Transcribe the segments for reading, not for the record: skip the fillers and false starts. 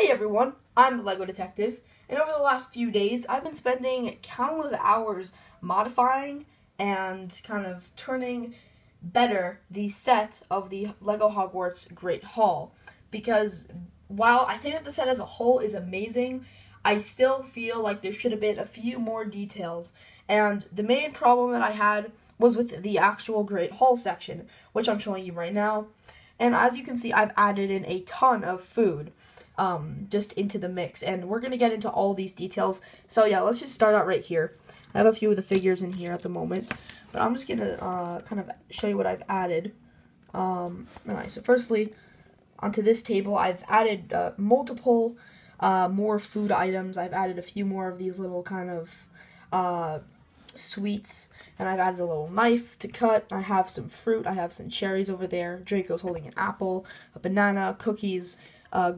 Hey everyone, I'm the Lego Detective, and over the last few days I've been spending countless hours modifying and kind of turning better the set of the Lego Hogwarts Great Hall. Because while I think that the set as a whole is amazing, I still feel like there should have been a few more details. And the main problem that I had was with the actual Great Hall section, which I'm showing you right now. And as you can see, I've added in a ton of food just into the mix, and we're going to get into all these details. So yeah, let's just start out right here. I have a few of the figures in here at the moment, but I'm just going to kind of show you what I've added. Alright, so firstly, onto this table, I've added multiple more food items. I've added a few more of these little kind of sweets, and I've added a little knife to cut. I have some fruit. I have some cherries over there. Draco's holding an apple, a banana, cookies,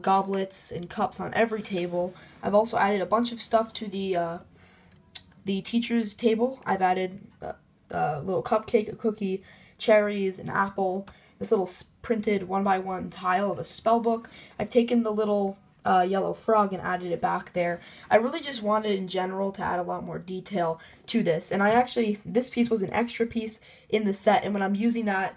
goblets, and cups on every table. I've also added a bunch of stuff to the teacher's table. I've added a little cupcake, a cookie, cherries, an apple, this little printed 1x1 tile of a spell book. I've taken the little yellow frog and added it back there. I really just wanted in general to add a lot more detail to this, and this piece was an extra piece in the set, and when I'm using that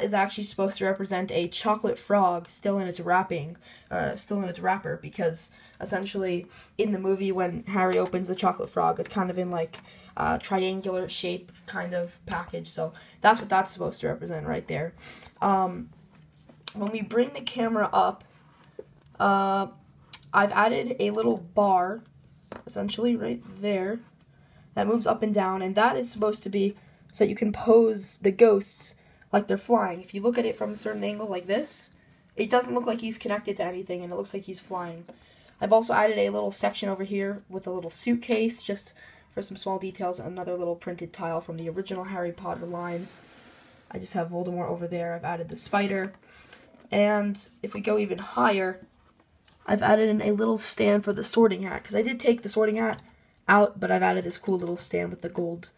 is actually supposed to represent a chocolate frog still in its wrapper, because essentially in the movie when Harry opens the chocolate frog, it's kind of in like a triangular shape kind of package, so that's what that's supposed to represent right there. When we bring the camera up, I've added a little bar, essentially right there, that moves up and down, and that is supposed to be so that you can pose the ghosts like they're flying. If you look at it from a certain angle like this, it doesn't look like he's connected to anything, and it looks like he's flying. I've also added a little section over here with a little suitcase, just for some small details, another little printed tile from the original Harry Potter line. I just have Voldemort over there. I've added the spider. And if we go even higher, I've added in a little stand for the sorting hat, because I did take the sorting hat out, but I've added this cool little stand with the gold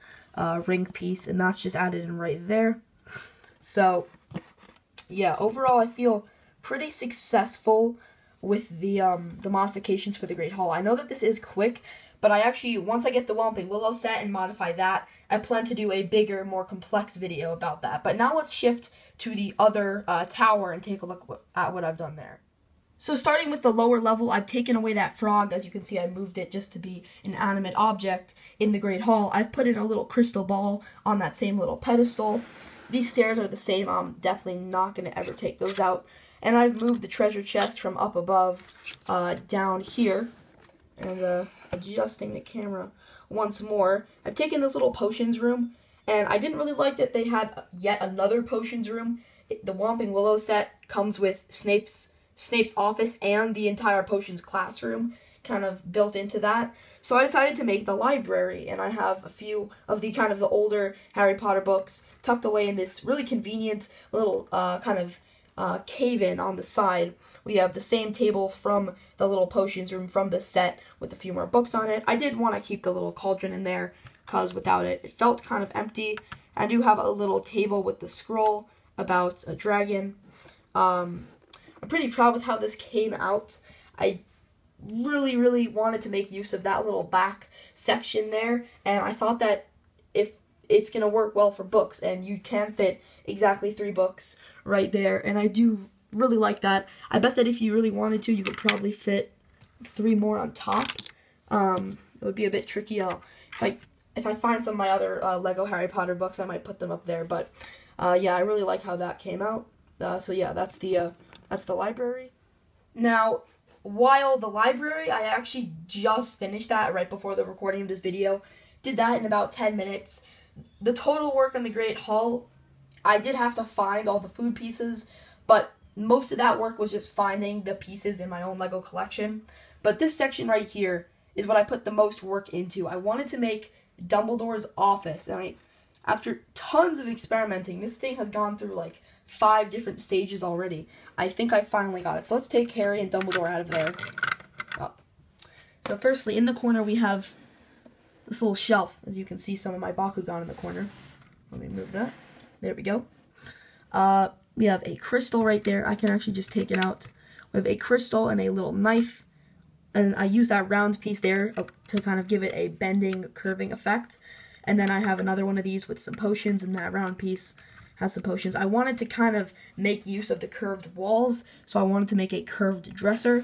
ring piece, and that's just added in right there. So, yeah, overall I feel pretty successful with the modifications for the Great Hall. I know that this is quick, but I actually, once I get the Whomping Willow set and modify that, I plan to do a bigger, more complex video about that. But now let's shift to the other tower and take a look at what I've done there. So starting with the lower level, I've taken away that frog. As you can see, I moved it just to be an animate object in the Great Hall. I've put in a little crystal ball on that same little pedestal. These stairs are the same. I'm definitely not going to ever take those out. And I've moved the treasure chest from up above down here. And adjusting the camera once more. I've taken this little potions room, and I didn't really like that they had yet another potions room. The Whomping Willow set comes with Snape's office and the entire potions classroom kind of built into that. So I decided to make the library, and I have a few of the kind of the older Harry Potter books tucked away in this really convenient little kind of cave-in on the side. We have the same table from the little potions room from the set with a few more books on it. I did want to keep the little cauldron in there, because without it, it felt kind of empty. I do have a little table with the scroll about a dragon. I'm pretty proud with how this came out. I really wanted to make use of that little back section there, and I thought that if it's going to work well for books, and you can fit exactly 3 books right there, and I do really like that. I bet that if you really wanted to, you could probably fit 3 more on top. It would be a bit tricky. If I find some of my other Lego Harry Potter books, I might put them up there, but yeah, I really like how that came out. So yeah, that's the library. Now, while the library, I actually just finished that right before the recording of this video. Did that in about 10 minutes. The total work on the Great Hall, I did have to find all the food pieces, but most of that work was just finding the pieces in my own Lego collection. But this section right here is what I put the most work into. I wanted to make Dumbledore's office, and after tons of experimenting, this thing has gone through like 5 different stages already. I think I finally got it. So let's take Harry and Dumbledore out of there. Oh. So firstly, in the corner we have this little shelf. As you can see, some of my Bakugan in the corner. Let me move that. There we go. We have a crystal right there. I can actually just take it out. We have a crystal and a little knife. And I use that round piece there to kind of give it a bending, curving effect. And then I have another one of these with some potions, and that round piece has some potions. I wanted to kind of make use of the curved walls, so I wanted to make a curved dresser.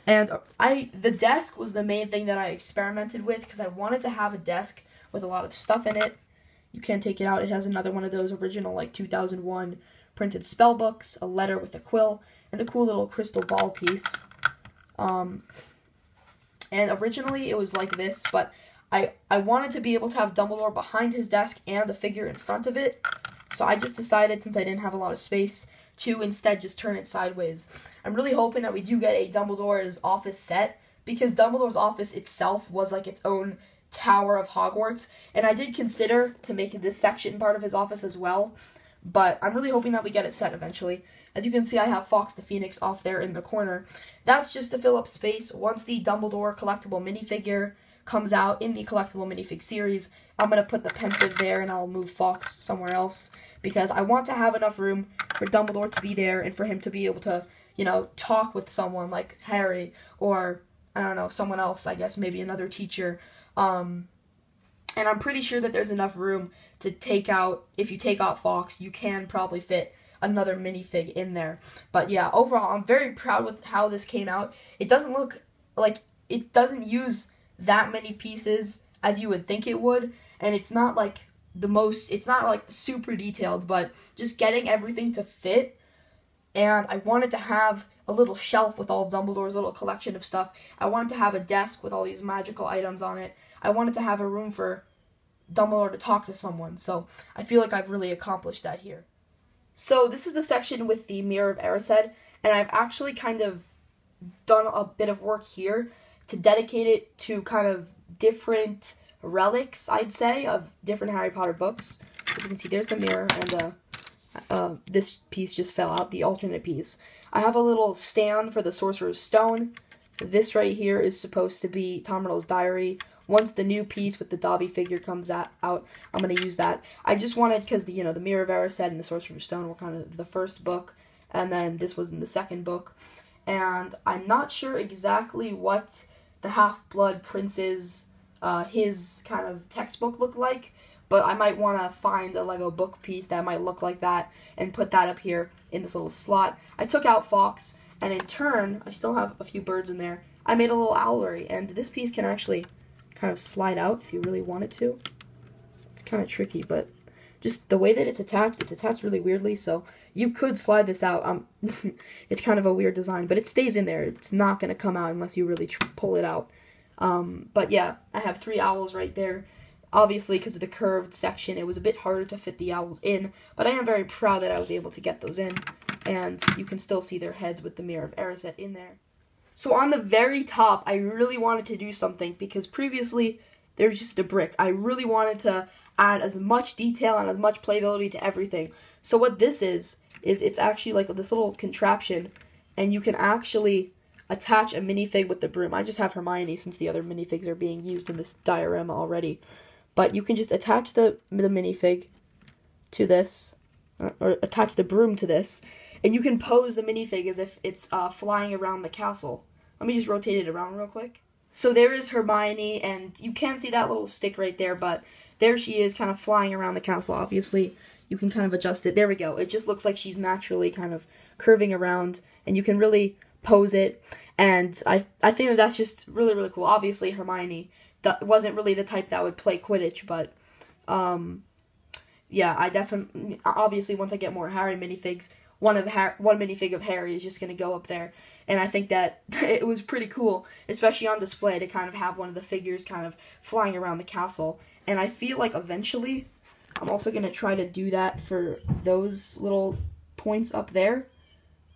And the desk was the main thing that I experimented with, because I wanted to have a desk with a lot of stuff in it. You can't take it out. It has another one of those original, like, 2001 printed spell books, a letter with a quill, and a cool little crystal ball piece. And originally it was like this, but I wanted to be able to have Dumbledore behind his desk and the figure in front of it. So I just decided, since I didn't have a lot of space, to instead just turn it sideways. I'm really hoping that we do get a Dumbledore's office set, because Dumbledore's office itself was like its own tower of Hogwarts, and I did consider to make this section part of his office as well, but I'm really hoping that we get it set eventually. As you can see, I have Fawkes the Phoenix off there in the corner. That's just to fill up space. Once the Dumbledore collectible minifigure comes out in the collectible minifig series, I'm going to put the pensive there, and I'll move Fawkes somewhere else, because I want to have enough room for Dumbledore to be there and for him to be able to, you know, talk with someone like Harry or, I don't know, someone else, I guess, maybe another teacher. And I'm pretty sure that there's enough room to take out, if you take out Fawkes, you can probably fit another minifig in there. But yeah, overall, I'm very proud with how this came out. It doesn't look like, it doesn't use that many pieces as you would think it would, and it's not like it's not like super detailed, but just getting everything to fit. And I wanted to have a little shelf with all of Dumbledore's little collection of stuff. I wanted to have a desk with all these magical items on it. I wanted to have a room for Dumbledore to talk to someone, so I feel like I've really accomplished that here. So this is the section with the Mirror of Erised, and I've actually kind of done a bit of work here to dedicate it to kind of different relics, I'd say, of different Harry Potter books. As you can see, there's the mirror, and this piece just fell out, the alternate piece. I have a little stand for the Sorcerer's Stone. This right here is supposed to be Tom Riddle's diary. Once the new piece with the Dobby figure comes out, I'm going to use that. I just wanted, because the Mirror of Erised and the Sorcerer's Stone were kind of the first book, and then this was in the second book. And I'm not sure exactly what the Half-Blood Prince's, his kind of textbook looked like, but I might want to find a Lego book piece that might look like that and put that up here in this little slot. I took out Fawkes, and in turn, I still have a few birds in there. I made a little owlery, and this piece can actually kind of slide out if you really want it to. It's kind of tricky, but just the way that it's attached really weirdly, so you could slide this out. It's kind of a weird design, but it stays in there. It's not going to come out unless you really pull it out. But yeah, I have 3 owls right there. Obviously, because of the curved section, it was a bit harder to fit the owls in, but I am very proud that I was able to get those in, and you can still see their heads with the Mirror of Erised in there. So on the very top, I really wanted to do something, because previously, there's just a brick. I really wanted to add as much detail and as much playability to everything. So what this is it's actually like this little contraption, and you can actually attach a minifig with the broom. I just have Hermione, since the other minifigs are being used in this diorama already. But you can just attach the minifig to this, or attach the broom to this, and you can pose the minifig as if it's flying around the castle. Let me just rotate it around real quick. So there is Hermione, and you can't see that little stick right there, but there she is kind of flying around the castle. Obviously, you can kind of adjust it. There we go. It just looks like she's naturally kind of curving around, and you can really pose it. And I think that's just really, really cool. Obviously, Hermione wasn't really the type that would play Quidditch, but yeah, I definitely, obviously, once I get more Harry minifigs, one minifig of Harry is just going to go up there. And I think that it was pretty cool, especially on display, to kind of have one of the figures kind of flying around the castle. And I feel like eventually, I'm also going to try to do that for those little points up there,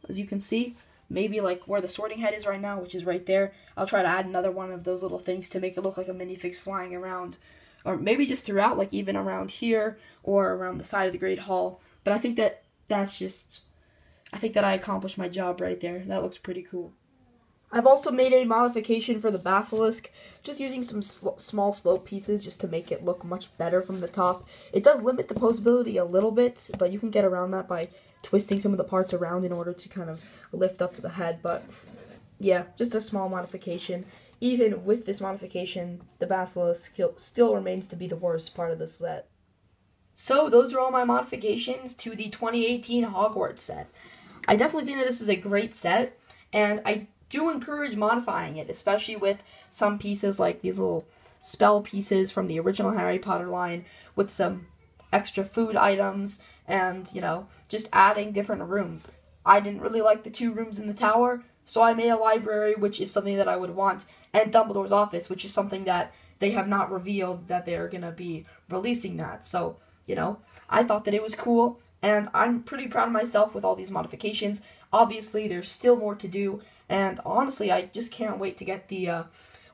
as you can see. Maybe like where the sorting head is right now, which is right there. I'll try to add another one of those little things to make it look like a minifig's flying around. Or maybe just throughout, like even around here, or around the side of the Great Hall. But I think that I think that I accomplished my job right there. That looks pretty cool. I've also made a modification for the basilisk, just using some small slope pieces just to make it look much better from the top. It does limit the posability a little bit, but you can get around that by twisting some of the parts around in order to kind of lift up to the head. But yeah, just a small modification. Even with this modification, the basilisk still remains to be the worst part of the set. So those are all my modifications to the 2018 Hogwarts set. I definitely think that this is a great set, and I do encourage modifying it, especially with some pieces like these little spell pieces from the original Harry Potter line with some extra food items and, you know, just adding different rooms. I didn't really like the 2 rooms in the tower, so I made a library, which is something that I would want, and Dumbledore's office, which is something that they have not revealed that they're going to be releasing that. So, you know, I thought that it was cool, and I'm pretty proud of myself with all these modifications. Obviously, there's still more to do, and honestly, I just can't wait to get the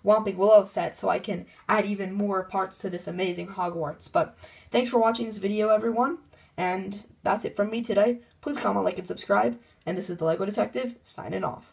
Whomping Willow set so I can add even more parts to this amazing Hogwarts. But thanks for watching this video, everyone, and that's it from me today. Please comment, like, and subscribe, and this is the LEGO Detective, signing off.